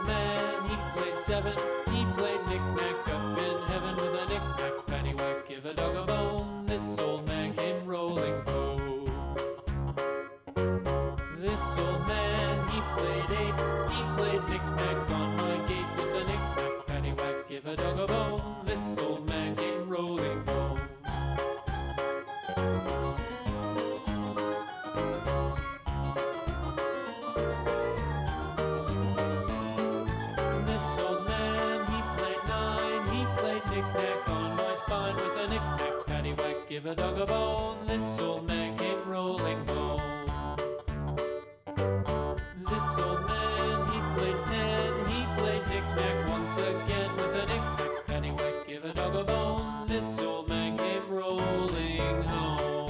old man, he played 7. He played knick-knack up in heaven with a knick-knack, paddywhack, give a dog a bone. This old man came rolling home. This old man, he played 8. He played knick-knack on my gate with a knick-knack, paddywhack, give a dog a bone. This old man came rolling home. This old man, he played 9. He played knick-knack on my spine with a knick-knack, paddywhack, give a dog a bone. This old man came rolling home. This old man, he played 10. He played knick-knack once again with a knick-knack, paddywhack, give a dog a bone. This old man came rolling home.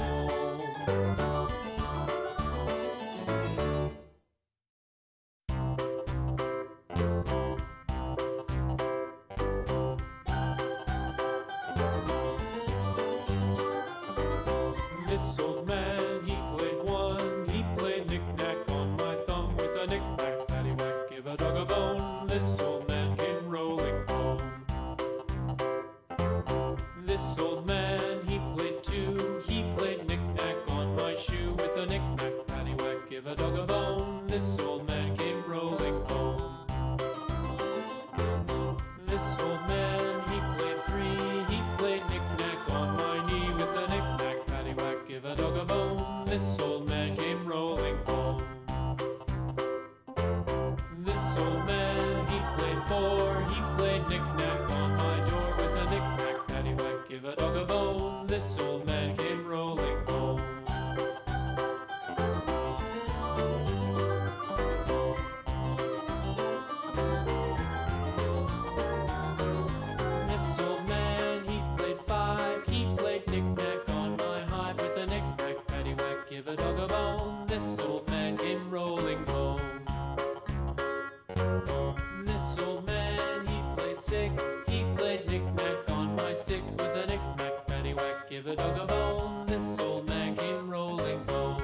This old man, he played 1. He played knick-knack on my thumb with a knick-knack, paddywhack, give a dog a bone. This old man came rolling home. This old man, he played 2. He played knick-knack on my shoe with a knick-knack, paddywhack, give a dog a bone. This old man came rolling home. This old man, he played 3. He played knick-knack on my knee with a knick-knack, paddywhack, give a dog a bone. This old man came rolling home. This old man, he played 4. He played knick-knack on my door with a knick-knack, paddywhack, give a dog a bone. This old man came rolling home. This old man, he played 5. He played knick-knack on my hive with a knick-knack, paddywhack, give a dog a bone. This old man came rolling home. This old man, he played 6. He played knick-knack on my sticks with a knick-knack, paddywhack, give a dog a bone. This old man came rolling home.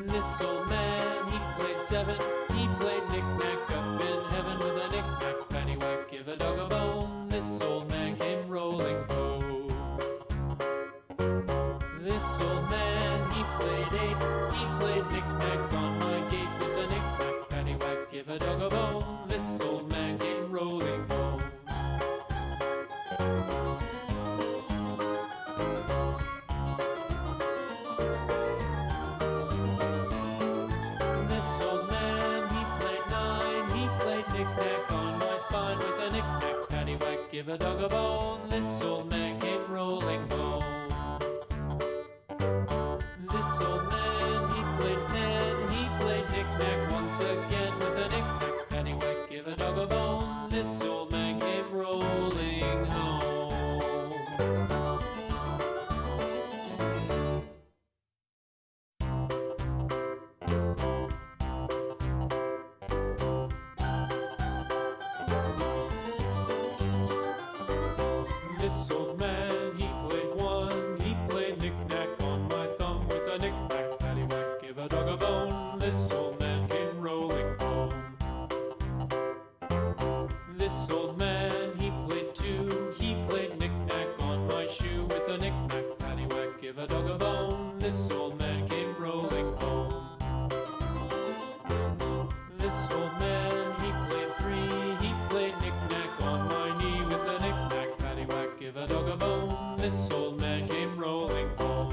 This old man, he played 7. He played knick-knack up in heaven with a knick-knack, paddywhack, give a dog a bone. This old man came rolling home. This old man, he played 8. He played knick-knack on my gate with a knick-knack, paddywhack, give a dog a bone. This old man came rolling home. This old man, he played 9. He played knick-knack on my spine with a knick-knack, paddywhack, give a dog a bone. This old man came rolling home. This old man, he played 10. He played knick-knack once again with a knick-knack, paddywhack, give a dog a bone. This old man came rolling home. This old man, he played 1. He played knick-knack on my thumb with a knick-knack, paddywhack, give a dog a bone. This old man came rolling home. This old man, he played 2. He played knick-knack on my shoe with a knick-knack, paddywhack, give a dog a bone. This old man came rolling home. This old man, he played 3. He played knick-knack on my knee with a knick-knack, paddywhack, give a dog a bone. This old man came rolling home.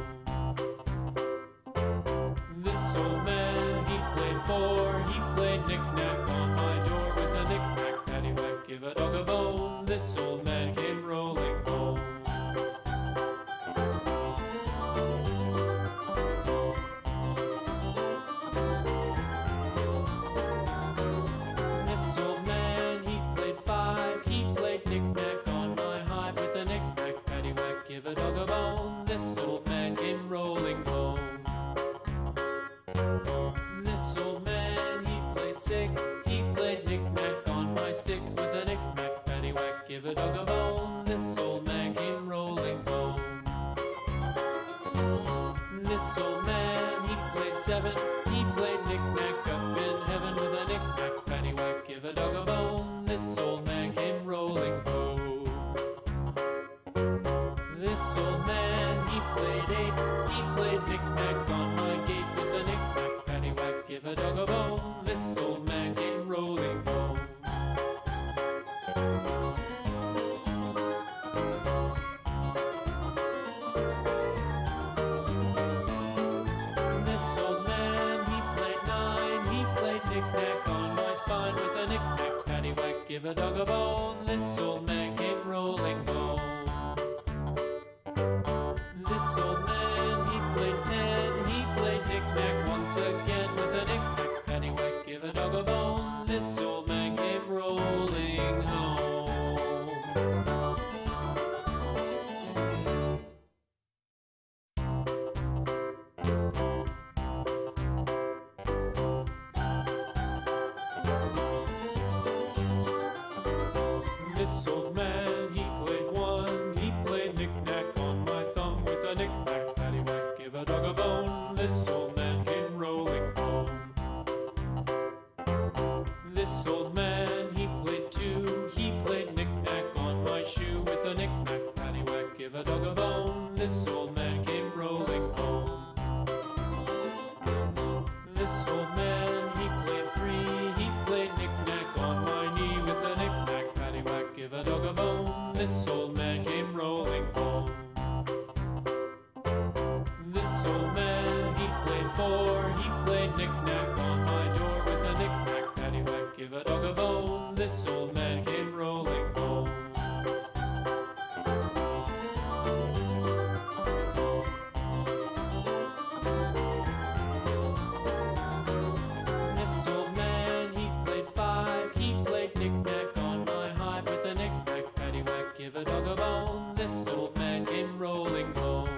This old man, he played 4. He played knick-knack on my door with a knick-knack, paddywhack, give a dog a bone. This old man came rolling home. This old man, he played 5. He played knick-knack on my hive with a knick-knack, paddywhack, give a dog a bone. This old man came rolling home. This old man, he played 6. He played knick-knack on my sticks with a knick-knack, paddywhack, give a dog a bone. This old man came rolling home. This old man, he played 7. He played knick-knack up in heaven with a knick-knack, give a dog a bone. This old man came rolling home. This old man, he played ten, he played knick-knack once again with a knick-knack, paddywhack, give a dog a bone. This old man came rolling home. This old man, he played one, he played knick-knack on my thumb with a knick-knack, paddywhack, give a dog a bone. This old man came rolling home. This old man, he played two, he played knick-knack on my shoe with a knick-knack, paddywhack, give a dog a bone. This old man came rolling home. This old man, he played three, he played knick-knack on my knee with a knick-knack, paddywhack, give a dog a bone. This old man came rolling home. This old man, he played four, he played knick-knack on my door with a knick-knack, paddywhack, give a dog a bone. This old man came rolling home. This old man, he played five, he played knick-knack on my hive with a knick-knack, paddywhack, give a dog a bone. This old man came rolling home.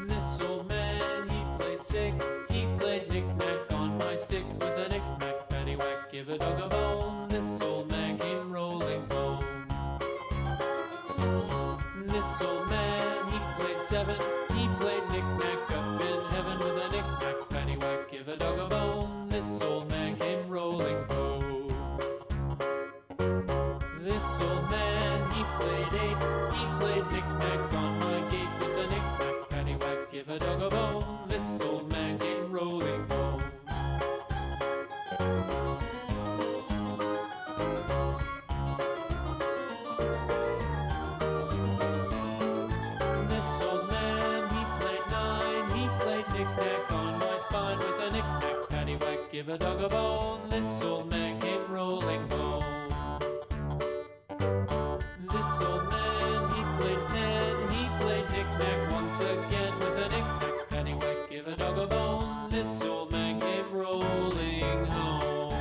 This old man, he played six, he played knick-knack on my sticks with a knick-knack, paddywhack, give a dog a bone. This old man came rolling home. This old man, he played seven, he played knick-knack up in heaven with a knick-knack, paddywhack, give a dog a bone. This old man came rolling home. This old man, he played eight, he played knick-knack on my gate with a knick-knack, paddywhack, give a dog a bone. This old man came rolling home. This old man, he played nine, he played knick-knack on my spine with a knick-knack, paddywhack, give a dog a bone. This old man came rolling home. This old man, he played ten, he played knick-knack once again with a knick-knack, paddywhack, give a dog a bone. This old man came rolling home.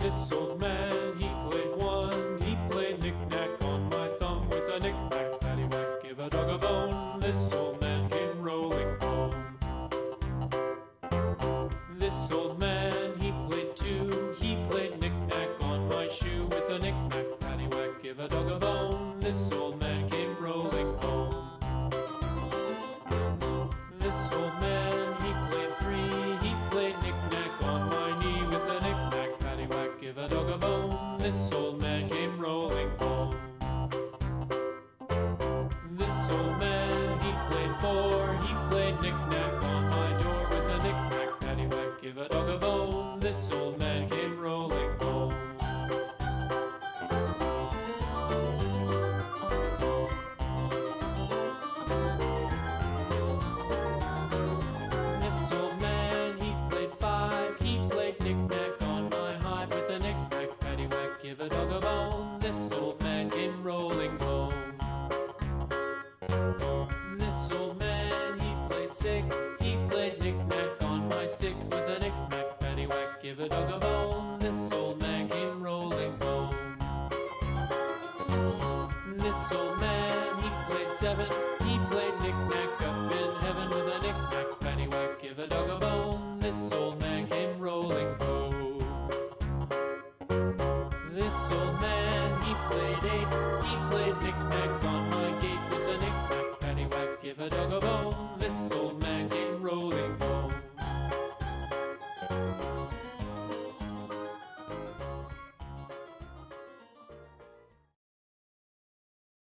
This old man, he played one, he played knick-knack on my thumb with a knick-knack, paddywhack, give a dog a bone. This old man came rolling home. This old man, he played two, he played knick-knack on my shoe with a knick-knack, paddywhack, give a dog a bone. This old man came rolling home. This old man, he played three, he played knick-knack on my knee with a knick-knack, paddywhack, give a dog a bone. This old